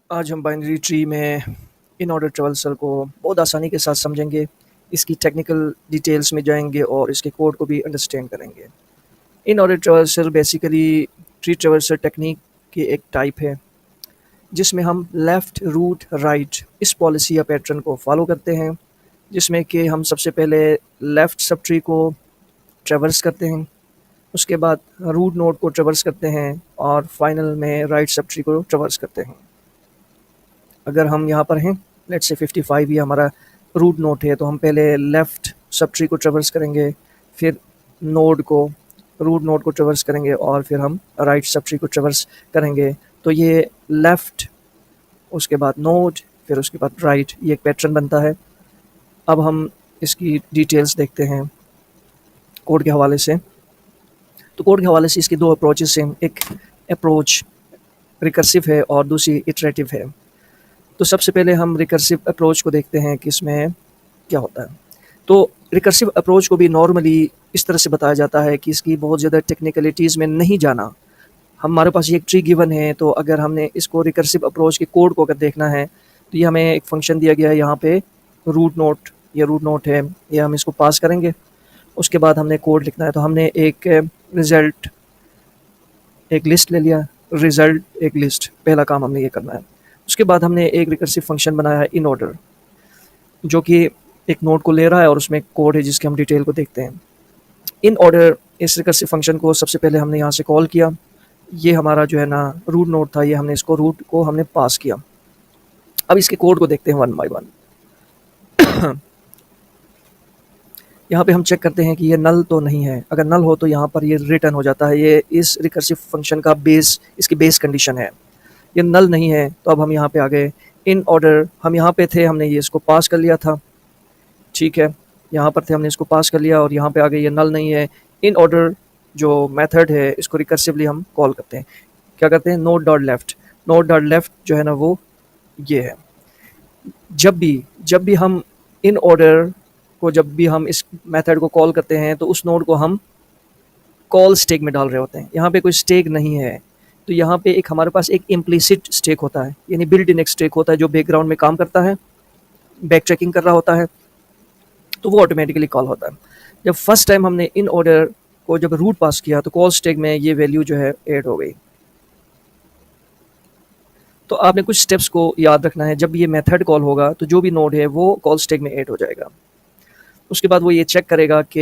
आज हम binary tree में इन ऑर्डर ट्रावर्सल को बहुत आसानी के साथ समझेंगे। इसकी टेक्निकल डिटेल्स में जाएंगे और इसके कोड को भी अंडरस्टैंड करेंगे। In order traversal basically tree traversal technique की एक टाइप है जिसमें हम लेफ़्ट रूट राइट इस पॉलिसी या पैटर्न को फॉलो करते हैं, जिसमें कि हम सबसे पहले लेफ़्ट सब ट्री को ट्रेवर्स करते हैं, उसके बाद रूट नोड को ट्रेवर्स करते हैं और फाइनल में राइट सब ट्री को ट्रेवर्स करते हैं। अगर हम यहाँ पर हैं, लेट्स से 55 ये हमारा रूट नोड है, तो हम पहले लेफ़्ट सब ट्री को ट्रेवर्स करेंगे, फिर नोड को रूट नोड को ट्रेवर्स करेंगे और फिर हम राइट सब ट्री को ट्रेवर्स करेंगे। तो ये लेफ़्ट, उसके बाद नोड, फिर उसके बाद राइट, ये एक पैटर्न बनता है। अब हम इसकी डिटेल्स देखते हैं कोड के हवाले से। तो कोड के हवाले से इसकी दो अप्रोचेस हैं, एक अप्रोच रिकर्सिव है और दूसरी इटरेटिव है। तो सबसे पहले हम रिकर्सिव अप्रोच को देखते हैं कि इसमें क्या होता है। तो रिकर्सिव अप्रोच को भी नॉर्मली इस तरह से बताया जाता है कि इसकी बहुत ज़्यादा टेक्निकलिटीज़ में नहीं जाना। हमारे पास ये एक ट्री गिवन है, तो अगर हमने इसको रिकर्सिव अप्रोच के कोड को अगर देखना है तो ये हमें एक फंक्शन दिया गया है यहाँ पे रूट नोड, ये रूट नोड है, ये हम इसको पास करेंगे। उसके बाद हमने कोड लिखना है, तो हमने एक रिज़ल्ट एक लिस्ट ले लिया, रिज़ल्ट एक लिस्ट, पहला काम हमने ये करना है। उसके बाद हमने एक रिकर्सिव फंक्शन बनाया है इन ऑर्डर, जो कि एक नोड को ले रहा है और उसमें एक कोड है जिसकी हम डिटेल को देखते हैं। इन ऑर्डर इस रिकर्सिव फंक्शन को सबसे पहले हमने यहाँ से कॉल किया। ये हमारा जो है ना रूट नोड था, ये हमने इसको रूट को हमने पास किया। अब इसके कोड को देखते हैं वन बाय वन। यहाँ पे हम चेक करते हैं कि ये नल तो नहीं है। अगर नल हो तो यहाँ पर ये रिटर्न हो जाता है, ये इस रिकर्सिव फंक्शन का बेस, इसकी बेस कंडीशन है। ये नल नहीं है, तो अब हम यहाँ पे आ गए। इन ऑर्डर हम यहाँ पे थे, हमने ये इसको पास कर लिया था, ठीक है, यहाँ पर थे, हमने इसको पास कर लिया और यहाँ पे आ गए, ये नल नहीं है। इन ऑर्डर जो मेथड है इसको रिकर्सिवली हम कॉल करते हैं। क्या करते हैं, node dot left, node dot left जो है ना वो ये है। जब भी हम इन ऑर्डर को, जब भी हम इस मेथड को कॉल करते हैं तो उस नोड को हम कॉल स्टेक में डाल रहे होते हैं। यहाँ पे कोई स्टेक नहीं है, तो यहाँ पे एक हमारे पास एक इम्प्लिसिट स्टेक होता है, यानी बिल्ट इन एक स्टेक होता है जो बैकग्राउंड में काम करता है, बैक ट्रैकिंग कर रहा होता है, तो वो ऑटोमेटिकली कॉल होता है। जब फर्स्ट टाइम हमने इन ऑर्डर को जब रूट पास किया तो कॉल स्टेक में ये वैल्यू जो है ऐड हो गई। तो आपने कुछ स्टेप्स को याद रखना है। जब ये मेथड कॉल होगा तो जो भी नोड है वो कॉल स्टेक में ऐड हो जाएगा। उसके बाद वो ये चेक करेगा कि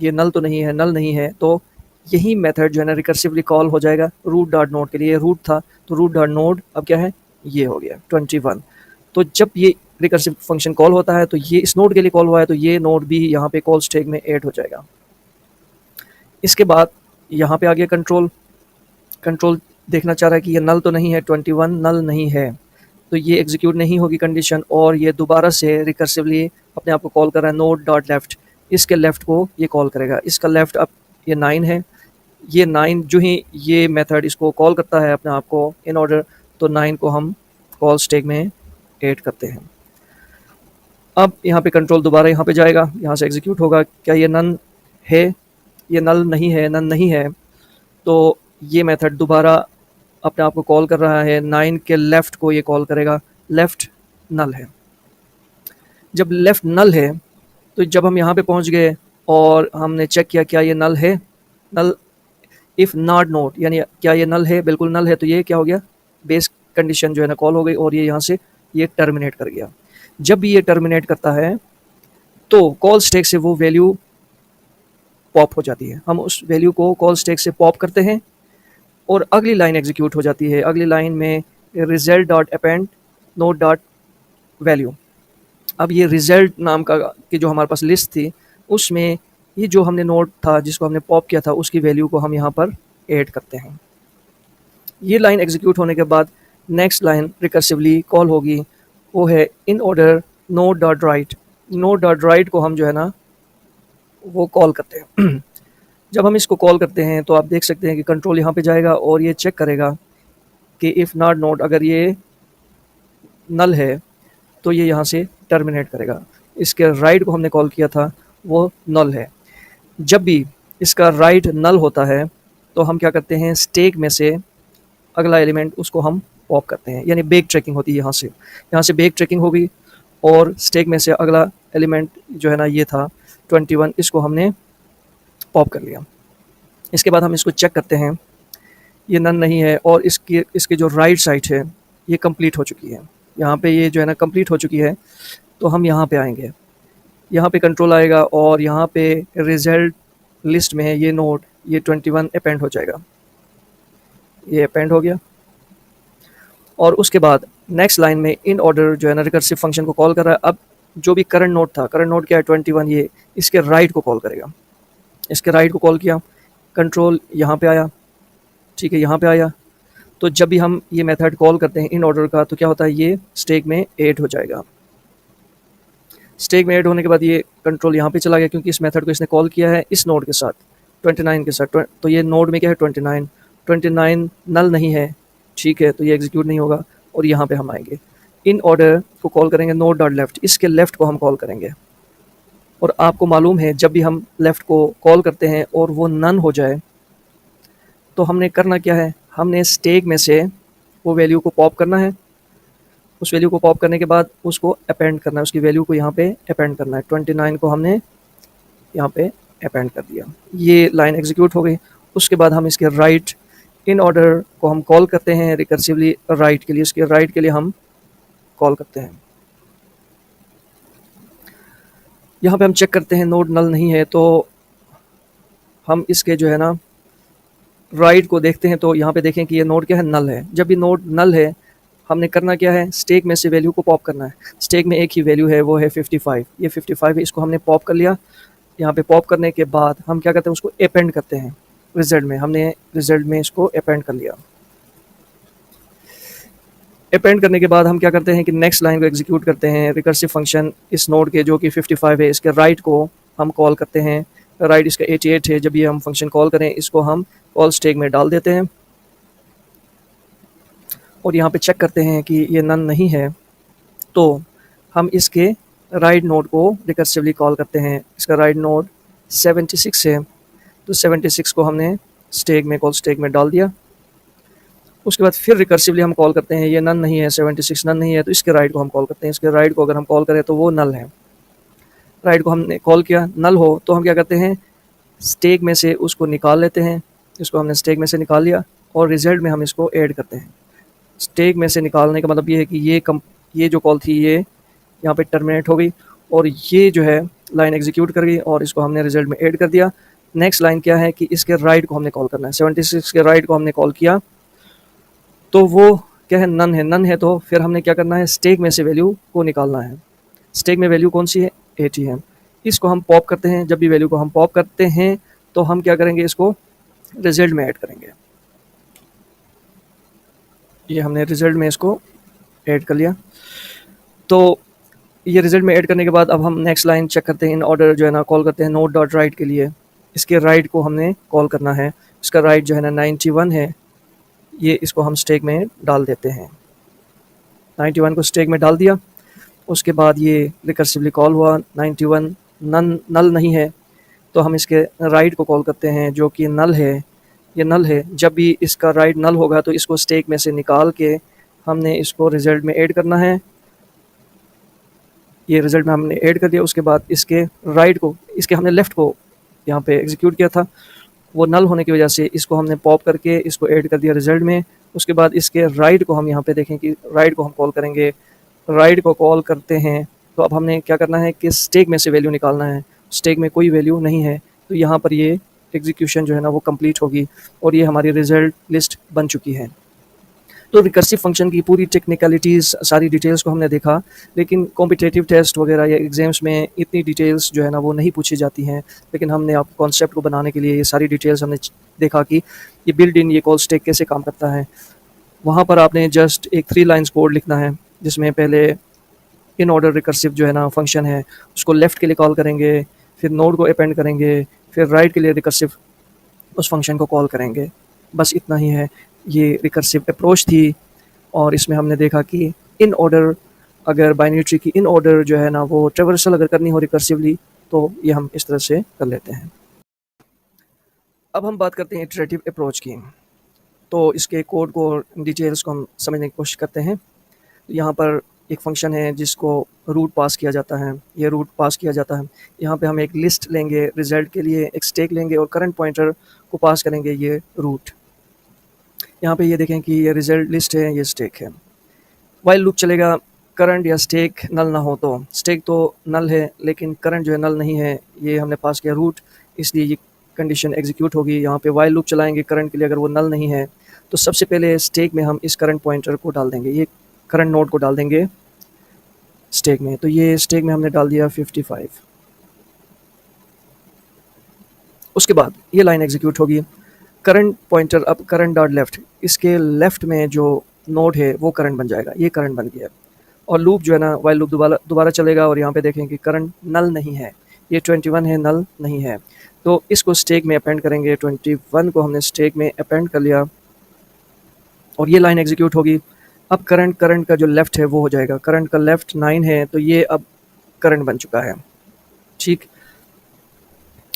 ये नल तो नहीं है, नल नहीं है, तो यही मेथड जो है ना रिकर्सिवली कॉल हो जाएगा रूट डॉट नोड के लिए। रूट था तो रूट डॉट नोड अब क्या है, ये हो गया 21। तो जब ये रिकर्सिव फंक्शन कॉल होता है तो ये इस नोड के लिए कॉल हुआ है, तो ये नोड भी यहाँ पे कॉल स्टेक में ऐड हो जाएगा। इसके बाद यहाँ पे आ गया कंट्रोल। कंट्रोल देखना चाह रहा है कि ये नल तो नहीं है, 21 नल नहीं है, तो ये एग्जीक्यूट नहीं होगी कंडीशन और ये दोबारा से रिकर्सिवली अपने आप को कॉल कर रहा है नोड डॉट लेफ्ट। इसके लेफ्ट को ये कॉल करेगा, इसका लेफ्ट अब ये 9 है, ये 9 जो ही ये मेथड इसको कॉल करता है अपने आप को इन ऑर्डर, तो 9 को हम कॉल स्टेक में ऐड करते हैं। अब यहाँ पे कंट्रोल दोबारा यहाँ पे जाएगा, यहाँ से एग्जीक्यूट होगा, क्या ये नन है, ये नल नहीं है, नन नहीं है, तो ये मेथड दोबारा अपने आप को कॉल कर रहा है, 9 के लेफ़्ट को ये कॉल करेगा, लेफ़्ट नल है। जब लेफ़्ट नल है तो जब हम यहाँ पे पहुँच गए और हमने चेक किया क्या ये नल है, नल इफ़ नॉट नोट, यानी क्या ये नल है, बिल्कुल नल है, तो ये क्या हो गया, बेस कंडीशन जो है ना कॉल हो गई और ये यहाँ से ये टर्मिनेट कर गया। जब भी ये टर्मिनेट करता है तो कॉल स्टेक से वो वैल्यू पॉप हो जाती है। हम उस वैल्यू को कॉल स्टेक से पॉप करते हैं और अगली लाइन एग्जीक्यूट हो जाती है। अगली लाइन में result dot append node dot value. अब ये रिजल्ट नाम का की जो हमारे पास लिस्ट थी, उसमें ये जो हमने नोड था जिसको हमने पॉप किया था उसकी वैल्यू को हम यहाँ पर ऐड करते हैं। ये लाइन एग्जीक्यूट होने के बाद नेक्स्ट लाइन रिकर्सिवली कॉल होगी, वो है in order node dot right. Node dot right को हम जो है ना वो कॉल करते हैं। जब हम इसको कॉल करते हैं तो आप देख सकते हैं कि कंट्रोल यहाँ पे जाएगा और ये चेक करेगा कि इफ़ नॉट नोड, अगर ये नल है तो ये यहाँ से टर्मिनेट करेगा। इसके राइट को हमने कॉल किया था, वो नल है। जब भी इसका राइट नल होता है तो हम क्या करते हैं, स्टेक में से अगला एलिमेंट उसको हम पॉप करते हैं, यानी बैक ट्रैकिंग होती है यहाँ से बैक ट्रैकिंग होगी और स्टैक में से अगला एलिमेंट जो है ना ये था 21, इसको हमने पॉप कर लिया। इसके बाद हम इसको चेक करते हैं, ये नन नहीं है और इसके जो राइट साइड है ये कंप्लीट हो चुकी है। यहाँ पे ये जो है ना कंप्लीट हो चुकी है, तो हम यहाँ पे आएंगे, यहाँ पे कंट्रोल आएगा और यहाँ पे रिजल्ट लिस्ट में ये नोड ये 21 अपेंड हो जाएगा, ये अपेंड हो गया। और उसके बाद नेक्स्ट लाइन में इन ऑर्डर जो है ना रिकर्सिव फंक्शन को कॉल कर रहा है। अब जो भी करंट नोड था, करंट नोड क्या है 21, ये इसके राइट को कॉल करेगा। इसके राइट को कॉल किया, कंट्रोल यहाँ पे आया, ठीक है, यहाँ पे आया। तो जब भी हम ये मेथड कॉल करते हैं इन ऑर्डर का, तो क्या होता है, ये स्टैक में ऐड हो जाएगा। स्टैक में ऐड होने के बाद ये कंट्रोल यहाँ पे चला गया, क्योंकि इस मेथड को इसने कॉल किया है इस नोड के साथ 29 के साथ। तो ये नोड में क्या है 29 नल नहीं है, ठीक है, तो ये एग्जीक्यूट नहीं होगा। और यहाँ पे हम आएंगे, इन ऑर्डर को कॉल करेंगे नोड डॉट लेफ्ट, इसके लेफ्ट को हम कॉल करेंगे। और आपको मालूम है जब भी हम लेफ्ट को कॉल करते हैं और वो नन हो जाए, तो हमने करना क्या है, हमने स्टैक में से वो वैल्यू को पॉप करना है। उस वैल्यू को पॉप करने के बाद उसको अपेंड करना है, उसकी वैल्यू को यहाँ पे अपेंड करना है। 29 को हमने यहाँ पे अपेंड कर दिया, ये लाइन एग्जीक्यूट हो गई। उसके बाद हम इसके राइट इन ऑर्डर को हम कॉल करते हैं रिकर्सिवली राइट के लिए, इसके राइट के लिए हम कॉल करते हैं। यहाँ पे हम चेक करते हैं नोड नल नहीं है, तो हम इसके जो है ना राइट को देखते हैं, तो यहाँ पे देखें कि ये नोड क्या है, नल है। जब भी नोड नल है, हमने करना क्या है, स्टैक में से वैल्यू को पॉप करना है। स्टैक में एक ही वैल्यू है, वो है 55, ये 55 है, इसको हमने पॉप कर लिया। यहाँ पे पॉप करने के बाद हम क्या करते हैं, उसको अपेंड करते हैं रिजल्ट में। हमने रिजल्ट में इसको अपेंड कर लिया। अपेंड करने के बाद हम क्या करते हैं कि नेक्स्ट लाइन को एग्जीक्यूट करते हैं। रिकर्सिव फंक्शन इस नोड के जो कि 55 है, इसके राइट को हम कॉल करते हैं। राइट इसका 88 है। जब ये हम फंक्शन कॉल करें, इसको हम कॉल स्टैक में डाल देते हैं और यहाँ पे चेक करते हैं कि ये नन नहीं है, तो हम इसके राइट नोड को रिकर्सिवली कॉल करते हैं। इसका राइट नोड 76 है, तो 76 को हमने स्टैक में डाल दिया। उसके बाद फिर रिकर्सिवली हम कॉल करते हैं, ये नन नहीं है, 76 नन नहीं है, तो इसके राइट को हम कॉल करते हैं। इसके राइट को अगर हम कॉल करें तो वो नल है। राइट को हमने कॉल किया, नल हो तो हम क्या करते हैं, स्टैक में से उसको निकाल लेते हैं। इसको हमने स्टैक में से निकाल लिया और रिजल्ट में हम इसको ऐड करते हैं। स्टैक में से निकालने का मतलब ये है कि ये जो कॉल थी ये यहाँ पे टर्मिनेट हो गई और ये जो है लाइन एग्जीक्यूट कर गई और इसको हमने रिजल्ट में ऐड कर दिया। नेक्स्ट लाइन क्या है कि इसके राइट को हमने कॉल करना है। 76 के राइट को हमने कॉल किया, तो वो क्या है, नन है, तो फिर हमने क्या करना है, स्टैक में से वैल्यू को निकालना है। स्टैक में वैल्यू कौन सी है, 80 है। इसको हम पॉप करते हैं। जब भी वैल्यू को हम पॉप करते हैं तो हम क्या करेंगे, इसको रिजल्ट में ऐड करेंगे। ये हमने रिजल्ट में इसको ऐड कर लिया। तो ये रिजल्ट में ऐड करने के बाद अब हम नेक्स्ट लाइन चेक करते हैं। इन ऑर्डर जो है ना कॉल करते हैं नोड डॉट राइट के लिए। इसके राइट को हमने कॉल करना है। इसका राइट जो है ना 91 है, ये इसको हम स्टैक में डाल देते हैं। 91 को स्टैक में डाल दिया। उसके बाद ये रिकर्सिवली कॉल हुआ। 91 नल नहीं है, तो हम इसके राइट को कॉल करते हैं जो कि नल है, ये नल है। जब भी इसका राइट नल होगा तो इसको स्टैक में से निकाल के हमने इसको रिजल्ट में ऐड करना है। ये रिजल्ट में हमने ऐड कर दिया। उसके बाद इसके राइट को, इसके हमने लेफ़्ट को यहाँ पे एग्जीक्यूट किया था, वो नल होने की वजह से इसको हमने पॉप करके इसको ऐड कर दिया रिजल्ट में। उसके बाद इसके राइट को हम यहाँ पे देखें कि राइट को हम कॉल करेंगे। राइट को कॉल करते हैं तो अब हमने क्या करना है कि स्टैक में से वैल्यू निकालना है। स्टैक में कोई वैल्यू नहीं है, तो यहाँ पर ये एग्जीक्यूशन जो है ना वो कंप्लीट होगी और ये हमारी रिजल्ट लिस्ट बन चुकी है। तो रिकर्सिव फंक्शन की पूरी टेक्निकलिटीज़, सारी डिटेल्स को हमने देखा, लेकिन कॉम्पिटिटिव टेस्ट वगैरह या एग्ज़ाम्स में इतनी डिटेल्स जो है ना वो नहीं पूछी जाती हैं। लेकिन हमने आप कॉन्सेप्ट को बनाने के लिए ये सारी डिटेल्स हमने देखा कि ये बिल्ड इन ये कॉल स्टैक कैसे काम करता है। वहाँ पर आपने जस्ट एक 3 लाइन्स कोड लिखना है, जिसमें पहले इन ऑर्डर रिकर्सिव जो है ना फंक्शन है उसको लेफ़्ट के लिए कॉल करेंगे, फिर नोड को अपेंड करेंगे, फिर राइट के लिए रिकर्सिव उस फंक्शन को कॉल करेंगे। बस इतना ही है। ये रिकर्सिव अप्रोच थी और इसमें हमने देखा कि इन ऑर्डर, अगर बाइनरी ट्री की इन ऑर्डर जो है ना वो ट्रैवर्सल अगर करनी हो रिकर्सिवली, तो ये हम इस तरह से कर लेते हैं। अब हम बात करते हैं इटरेटिव अप्रोच की। तो इसके कोड को डिटेल्स को हम समझने की कोशिश करते हैं। यहाँ पर एक फंक्शन है जिसको रूट पास किया जाता है, ये रूट पास किया जाता है। यहाँ पे हम एक लिस्ट लेंगे रिजल्ट के लिए, एक स्टैक लेंगे और करंट पॉइंटर को पास करेंगे ये रूट। यहाँ पे ये देखें कि ये रिजल्ट लिस्ट है, ये स्टैक है। वाइल लूप चलेगा करंट या स्टैक नल ना हो तो। स्टैक तो नल है लेकिन करंट जो है नल नहीं है, ये हमने पास किया रूट, इसलिए ये कंडीशन एग्जीक्यूट होगी। यहाँ पे वाइल लूप चलाएंगे करंट के लिए, अगर वो नल नहीं है तो सबसे पहले स्टैक में हम इस करंट पॉइंटर को डाल देंगे, ये करंट नोड को डाल देंगे स्टैक में। तो ये स्टैक में हमने डाल दिया 55। उसके बाद ये लाइन एग्जीक्यूट होगी, करंट पॉइंटर अब करंट डॉट लेफ्ट, इसके लेफ्ट में जो नोड है वो करंट बन जाएगा, ये करंट बन गया। और लूप जो है ना, वाइल लूप दोबारा चलेगा और यहाँ पे देखें कि करंट नल नहीं है, ये 21 है, नल नहीं है। तो इसको स्टैक में अपेंड करेंगे, 21 को हमने स्टैक में अपेंड कर लिया और ये लाइन एग्जीक्यूट होगी। अब करंट का जो लेफ्ट है वो हो जाएगा, करंट का लेफ्ट 9 है तो ये अब करंट बन चुका है, ठीक।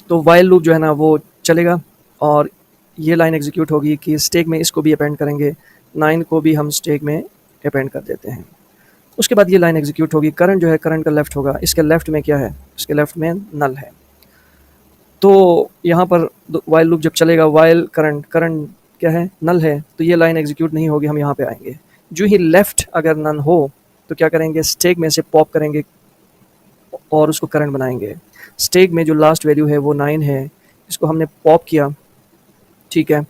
तो वाइल लूप जो है ना वो चलेगा और ये लाइन एग्जीक्यूट होगी कि स्टैक में इसको भी अपेंड करेंगे, 9 को भी हम स्टैक में अपेंड कर देते हैं। उसके बाद ये लाइन एग्जीक्यूट होगी, करंट जो है करंट का लेफ्ट होगा, इसके लेफ्ट में क्या है, इसके लेफ्ट में नल है। तो यहाँ पर वाइल लूप जब चलेगा, वाइल करंट क्या है, नल है, तो ये लाइन एग्जीक्यूट नहीं होगी, हम यहाँ पे आएंगे। जो ही लेफ्ट अगर नन हो तो क्या करेंगे, स्टैक में से पॉप करेंगे और उसको करंट बनाएंगे। स्टैक में जो लास्ट वैल्यू है वो 9 है, इसको हमने पॉप किया, ठीक है,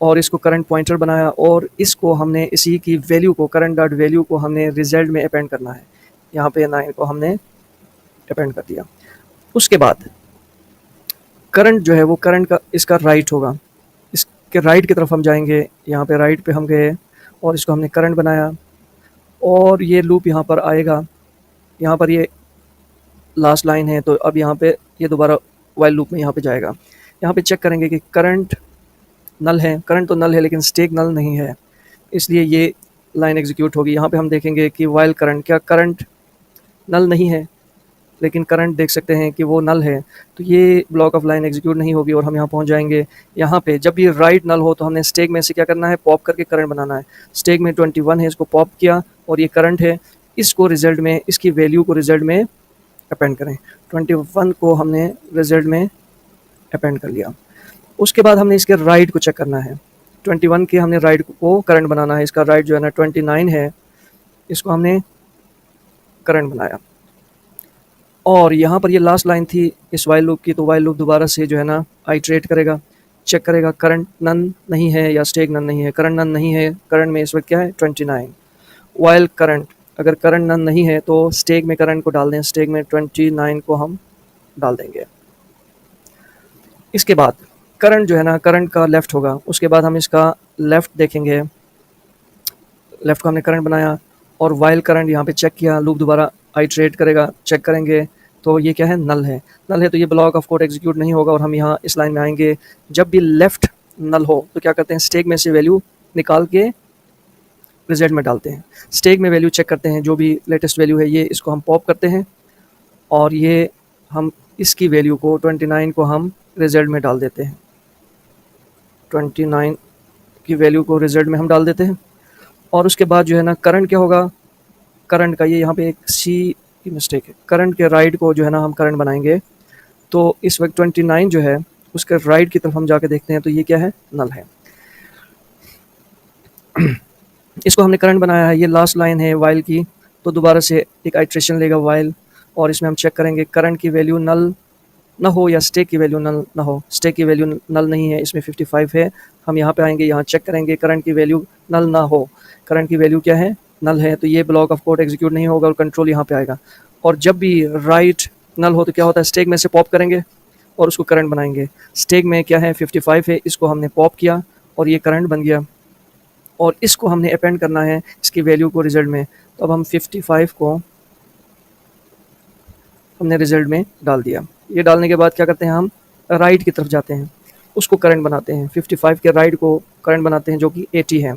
और इसको करंट पॉइंटर बनाया और इसको हमने इसी की वैल्यू को, करंट डॉट वैल्यू को हमने रिजल्ट में अपेंड करना है। यहाँ पे 9 को हमने अपेंड कर दिया। उसके बाद करंट जो है वो करंट का इसका राइट होगा, इसके राइट की तरफ हम जाएंगे, यहाँ पे राइट पे हम गए और इसको हमने करंट बनाया और ये लूप यहाँ पर आएगा। यहाँ पर ये लास्ट लाइन है तो अब यहाँ पे ये दोबारा वाइल लूप में यहाँ पे जाएगा। यहाँ पे चेक करेंगे कि करंट नल है, करंट तो नल है लेकिन स्टैक नल नहीं है, इसलिए ये लाइन एग्जीक्यूट होगी। यहाँ पे हम देखेंगे कि वाइल करंट, क्या करंट नल नहीं है लेकिन करंट देख सकते हैं कि वो नल है, तो ये ब्लॉक ऑफ लाइन एग्जीक्यूट नहीं होगी और हम यहाँ पहुँच जाएंगे। यहाँ पे जब ये राइट नल हो तो हमने स्टैक में से क्या करना है, पॉप करके करंट बनाना है। स्टैक में 21 है, इसको पॉप किया और ये करंट है, इसको रिजल्ट में, इसकी वैल्यू को रिजल्ट में अपेंड करें। 21 को हमने रिजल्ट में अपेंड कर लिया। उसके बाद हमने इसके राइट को चेक करना है, 21 के हमने राइट को करंट बनाना है। इसका राइट जो है ना 29 है, इसको हमने करंट बनाया। और यहाँ पर ये लास्ट लाइन थी इस वाइल लूप की, तो वाइल लूप दोबारा से जो है ना आइट्रेट करेगा, चेक करेगा करंट नन नहीं है या स्टैक नन नहीं है। करंट नन नहीं है, करंट में इस वक्त क्या है 29। वाइल करंट, अगर करंट नन नहीं है तो स्टैक में करंट को डाल दें, स्टैक में 29 को हम डाल देंगे। इसके बाद करंट जो है ना करंट का लेफ्ट होगा, उसके बाद हम इसका लेफ्ट देखेंगे, लेफ्ट को हमने करंट बनाया और वाइल करंट यहाँ पे चेक किया, लूप दोबारा आइट्रेट करेगा, चेक करेंगे तो ये क्या है, नल है। नल है तो ये ब्लॉक ऑफ कोड एग्जीक्यूट नहीं होगा और हम यहाँ इस लाइन में आएंगे। जब भी लेफ्ट नल हो तो क्या करते हैं, स्टैक में से वैल्यू निकाल के रिजल्ट में डालते हैं। स्टैक में वैल्यू चेक करते हैं, जो भी लेटेस्ट वैल्यू है ये, इसको हम पॉप करते हैं और ये हम इसकी वैल्यू को 29 को हम रिजल्ट में डाल देते हैं। 29 की वैल्यू को रिजल्ट में हम डाल देते हैं। और उसके बाद जो है ना करंट क्या होगा, करंट का ये यहाँ पे एक सी की मिस्टेक है, करंट के राइट को जो है ना हम करंट बनाएंगे। तो इस वक्त 29 जो है उसके राइट की तरफ हम जाके देखते हैं तो ये क्या है, नल है। इसको हमने करंट बनाया है, ये लास्ट लाइन है वाइल की, तो दोबारा से एक आइट्रेशन लेगा वाइल और इसमें हम चेक करेंगे करंट की वैल्यू नल ना हो या स्टैक की वैल्यू नल ना हो। स्टैक की वैल्यू नल नहीं है, इसमें 55 है। हम यहाँ पे आएंगे, यहाँ चेक करेंगे करंट की वैल्यू नल ना हो, करंट की वैल्यू क्या है, नल है, तो ये ब्लॉक ऑफ कोड एग्जीक्यूट नहीं होगा और कंट्रोल यहाँ पे आएगा। और जब भी राइट नल हो तो क्या होता है, स्टैक में से पॉप करेंगे और उसको करंट बनाएंगे। स्टैक में क्या है 55 है, इसको हमने पॉप किया और ये करंट बन गया और इसको हमने अपेंड करना है इसकी वैल्यू को रिजल्ट में। तो अब हम 55 को हमने रिजल्ट में डाल दिया। ये डालने के बाद क्या करते हैं, हम राइट की तरफ जाते हैं, उसको करंट बनाते हैं, 55 के राइट को करंट बनाते हैं जो कि 80 है।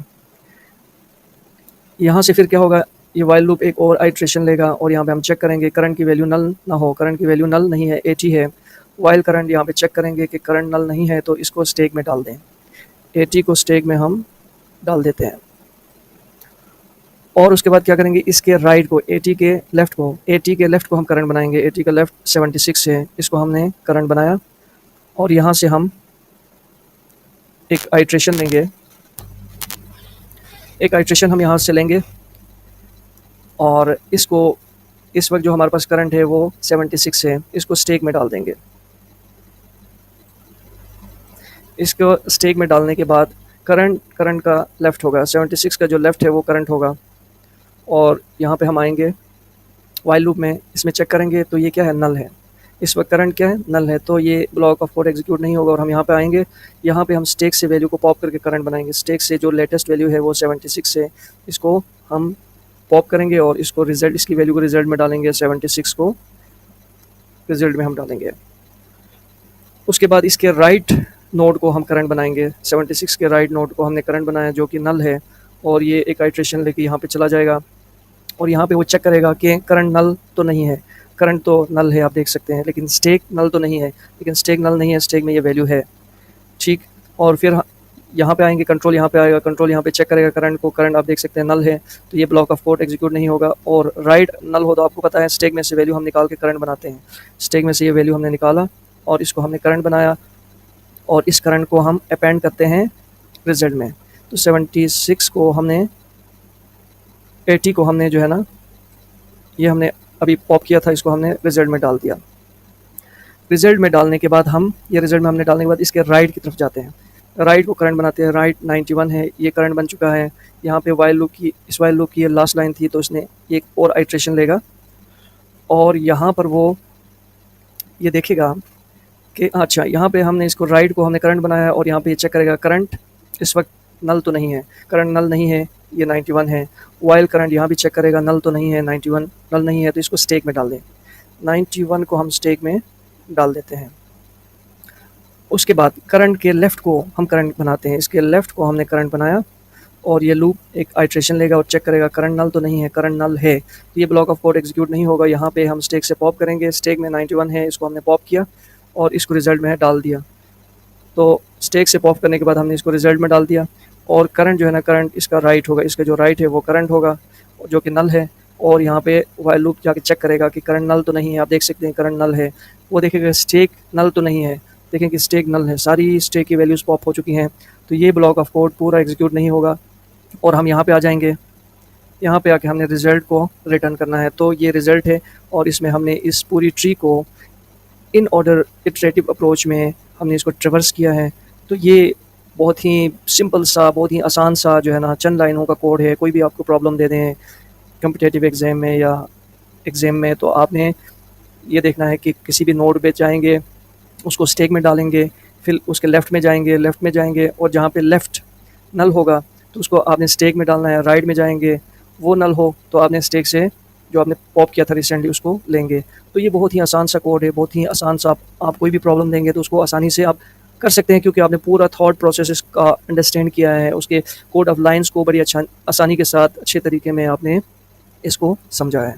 यहाँ से फिर क्या होगा, ये वाइल लूप एक और आइट्रेशन लेगा और यहाँ पे हम चेक करेंगे करंट की वैल्यू नल ना हो, करंट की वैल्यू नल नहीं है, 80 है। वाइल करंट यहाँ पे चेक करेंगे कि करंट नल नहीं है तो इसको स्टैक में डाल दें, 80 को स्टैक में हम डाल देते हैं। और उसके बाद क्या करेंगे, इसके राइट को 80 के लेफ़्ट को हम करंट बनाएंगे। 80 का लेफ़्ट 76 है, इसको हमने करंट बनाया और यहाँ से हम एक आइट्रेशन लेंगे। एक आइट्रेशन हम यहाँ से लेंगे और इसको इस वक्त जो हमारे पास करंट है वो 76 है, इसको स्टेक में डाल देंगे। इसको स्टेक में डालने के बाद करंट का लेफ़्ट होगा, 76 का जो लेफ़्ट है वो करंट होगा। और यहाँ पे हम आएंगे वाइल लूप में, इसमें चेक करेंगे तो ये क्या है, नल है। इस वक्त करंट क्या है, नल है, तो ये ब्लॉक ऑफ कोड एग्जीक्यूट नहीं होगा। और हम यहाँ पे आएंगे, यहाँ पे हम स्टेक से वैल्यू को पॉप करके करंट बनाएंगे। स्टेक से जो लेटेस्ट वैल्यू है वो 76 है, इसको हम पॉप करेंगे और इसको रिजल्ट, इसकी वैल्यू को रिजल्ट में डालेंगे, 76 को रिजल्ट में हम डालेंगे। उसके बाद इसके राइट नोड को हम करंट बनाएंगे। 76 के राइट नोड को हमने करंट बनाया जो कि नल है, और ये एक आइट्रेशन लेके यहाँ पे चला जाएगा और यहाँ पे वो चेक करेगा कि करंट नल तो नहीं है। करंट तो नल है, आप देख सकते हैं, लेकिन स्टेक नल तो नहीं है। लेकिन स्टेक नल नहीं है, स्टेक में ये वैल्यू है, ठीक। और फिर यहाँ पे आएंगे, कंट्रोल यहाँ पे आएगा, कंट्रोल यहाँ पे चेक करेगा करंट को, करंट आप देख सकते हैं नल है, तो ये ब्लॉक ऑफ कोड एग्जीक्यूट नहीं होगा। और राइट नल हो तो आपको पता है स्टेक में से वैल्यू हम निकाल के करंट बनाते हैं। स्टेक में से ये वैल्यू हमने निकाला और इसको हमने करंट बनाया और इस करंट को हम अपेंड करते हैं रिजल्ट में। तो 76 को हमने 80 को हमने जो है ना, ये हमने अभी पॉप किया था, इसको हमने रिजल्ट में डाल दिया। रिजल्ट में डालने के बाद हम ये रिजल्ट में हमने डालने के बाद इसके राइट की तरफ जाते हैं, राइट को करंट बनाते हैं। राइट 91 है, ये करंट बन चुका है। यहाँ पे वाइल लूप की, इस वाइल लूप की ये लास्ट लाइन थी, तो इसने एक और आइट्रेशन लेगा और यहाँ पर वो ये देखेगा कि अच्छा, यहाँ पे हमने इसको राइट को हमने करंट बनाया और यहाँ पे ये चेक करेगा करंट इस वक्त नल तो नहीं है, करंट नल नहीं है, ये 91 है। वाइल करंट यहाँ भी चेक करेगा, नल तो नहीं है, 91 नल नहीं है, तो इसको स्टेक में डाल दें। 91 को हम स्टेक में डाल देते हैं। उसके बाद करंट के लेफ़्ट को हम करंट बनाते हैं। इसके लेफ़्ट को हमने करंट बनाया और ये लूप एक आइट्रेशन लेगा और चेक करेगा करंट नल तो नहीं है, करंट नल है, ये ब्लॉक ऑफ कोड एग्जीक्यूट नहीं होगा। यहाँ पे हम स्टेक से पॉप करेंगे, स्टेक में 91 है, इसको हमने पॉप किया और इसको रिजल्ट में डाल दिया। तो स्टेक से पॉप करने के बाद हमने इसको रिजल्ट में डाल दिया और करंट जो है ना, करंट इसका राइट होगा, इसका जो राइट है वो करंट होगा जो कि नल है। और यहाँ पे वाइल लूप जाके चेक करेगा कि करंट नल तो नहीं है, आप देख सकते हैं करंट नल है। वो देखेगा स्टेक नल तो नहीं है, देखें कि स्टेक नल है, सारी स्टेक की वैल्यूज़ पॉप हो चुकी हैं, तो ये ब्लॉक ऑफ कोड पूरा एग्जीक्यूट नहीं होगा। और हम यहाँ पे आ जाएंगे, यहाँ पे आके हमने रिज़ल्ट को रिटर्न करना है। तो ये रिज़ल्ट है और इसमें हमने इस पूरी ट्री को इन ऑर्डर इटरेटिव अप्रोच में हमने इसको ट्रेवर्स किया है। तो ये बहुत ही सिंपल सा, बहुत ही आसान सा जो है ना, चंद लाइनों का कोड है। कोई भी आपको प्रॉब्लम दे दें कॉम्पिटिटिव एग्ज़ाम में या एग्ज़ाम में, तो आपने ये देखना है कि किसी भी नोड पे जाएंगे, उसको स्टेक में डालेंगे, फिर उसके लेफ़्ट में जाएंगे और जहाँ पे लेफ़्ट नल होगा तो उसको आपने स्टेक में डालना है। राइट में जाएंगे, वो नल हो तो आपने स्टेक से जो आपने पॉप किया था रिसेंटली उसको लेंगे। तो ये बहुत ही आसान सा कोड है, बहुत ही आसान सा। आप कोई भी प्रॉब्लम देंगे तो उसको आसानी से आप कर सकते हैं, क्योंकि आपने पूरा थॉट प्रोसेस का अंडरस्टैंड किया है, उसके कोड ऑफ लाइन्स को बड़ी आसानी के साथ अच्छे तरीके में आपने इसको समझा है।